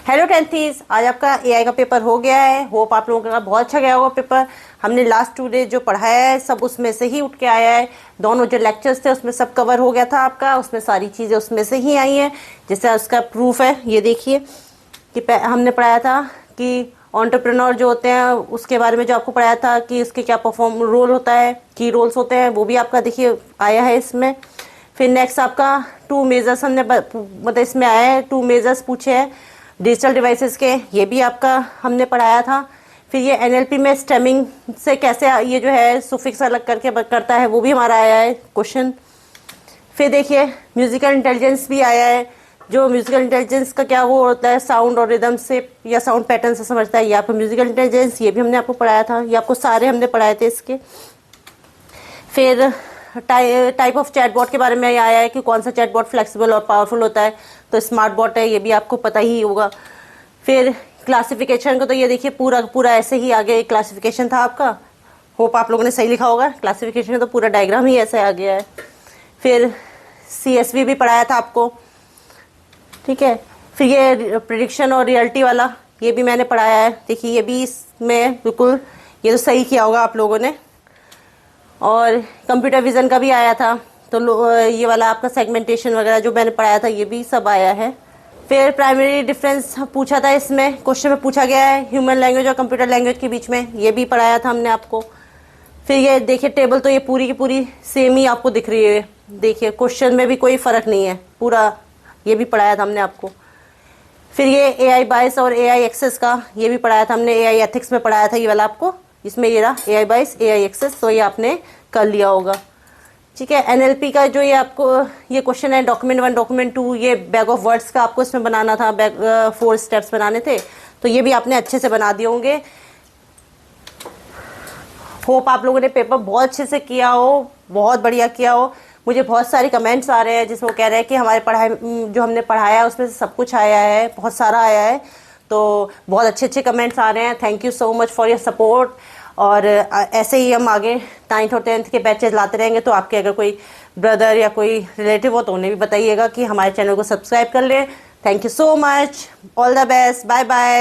Hello टेंथीज, आज आपका AI का पेपर हो गया है। होप आप लोगों का बहुत अच्छा गया होगा पेपर। हमने लास्ट 2 डेज जो पढ़ाया है सब उसमें से ही उठ के आया है। दोनों जो लेक्चर्स थे उसमें सब कवर हो गया था आपका, उसमें सारी चीज़ें उसमें से ही आई हैं। जैसे उसका प्रूफ है, ये देखिए कि हमने पढ़ाया था कि एंटरप्रेन्योर जो होते हैं उसके बारे में जो आपको पढ़ाया था कि उसके क्या परफॉर्म रोल होता है, की रोल्स होते हैं, वो भी आपका देखिए आया है इसमें। फिर नेक्स्ट आपका 2 मेजर्स हमने मतलब इसमें आया है, 2 मेजर्स पूछे हैं डिजिटल डिवाइसेस के, ये भी आपका हमने पढ़ाया था। फिर ये एनएलपी में स्टेमिंग से कैसे ये जो है सुफिक्स अलग करके करता है, वो भी हमारा आया है क्वेश्चन। फिर देखिए म्यूजिकल इंटेलिजेंस भी आया है। जो म्यूजिकल इंटेलिजेंस का क्या वो होता है, साउंड और रिदम से या साउंड पैटर्न से समझता है, ये आपको म्यूजिकल इंटेलिजेंस, ये भी हमने आपको पढ़ाया था। ये आपको सारे हमने पढ़ाए थे इसके। फिर टाइप ऑफ चैटबॉट के बारे में आया है कि कौन सा चैटबॉट फ्लेक्सिबल और पावरफुल होता है, तो स्मार्ट बॉट है, ये भी आपको पता ही होगा। फिर क्लासिफिकेशन को तो ये देखिए पूरा पूरा ऐसे ही आगे क्लासिफिकेशन था आपका। होप आप लोगों ने सही लिखा होगा, क्लासिफिकेशन तो पूरा डायग्राम ही ऐसे आ गया है। फिर CSV भी पढ़ाया था आपको, ठीक है। फिर ये प्रिडिक्शन और रियलिटी वाला ये भी मैंने पढ़ाया है। देखिए ये भी इसमें बिल्कुल ये तो सही किया होगा आप लोगों ने। और कंप्यूटर विज़न का भी आया था, तो ये वाला आपका सेगमेंटेशन वगैरह जो मैंने पढ़ाया था ये भी सब आया है। फिर प्राइमरी डिफरेंस पूछा था इसमें, क्वेश्चन में पूछा गया है ह्यूमन लैंग्वेज और कंप्यूटर लैंग्वेज के बीच में, ये भी पढ़ाया था हमने आपको। फिर ये देखिए टेबल तो ये पूरी की पूरी सेम ही आपको दिख रही है, देखिए क्वेश्चन में भी कोई फ़र्क नहीं है, पूरा ये भी पढ़ाया था हमने आपको। फिर ये AI बायस और AI एक्सेस का ये भी पढ़ाया था हमने, AI एथिक्स में पढ़ाया था ये वाला आपको, इसमें ये रहा AI बायस AI एक्सेस, तो ये आपने कर लिया होगा, ठीक है। NLP का जो ये आपको ये क्वेश्चन है डॉक्यूमेंट 1 डॉक्यूमेंट 2, ये बैग ऑफ वर्ड्स का आपको इसमें बनाना था, 4 स्टेप्स बनाने थे, तो ये भी आपने अच्छे से बना दिए होंगे। होप आप लोगों ने पेपर बहुत अच्छे से किया हो, बहुत बढ़िया किया हो। मुझे बहुत सारे कमेंट्स आ रहे हैं जिसमें वो कह रहे हैं कि हमारे पढ़ाई जो हमने पढ़ाया उसमें से सब कुछ आया है, बहुत सारा आया है, तो बहुत अच्छे अच्छे कमेंट्स आ रहे हैं। Thank you so much for your support. और ऐसे ही हम आगे 9th और 10th के बैचेज लाते रहेंगे, तो आपके अगर कोई ब्रदर या कोई रिलेटिव हो तो उन्हें भी बताइएगा कि हमारे चैनल को सब्सक्राइब कर लें। Thank you so much, all the best, bye bye.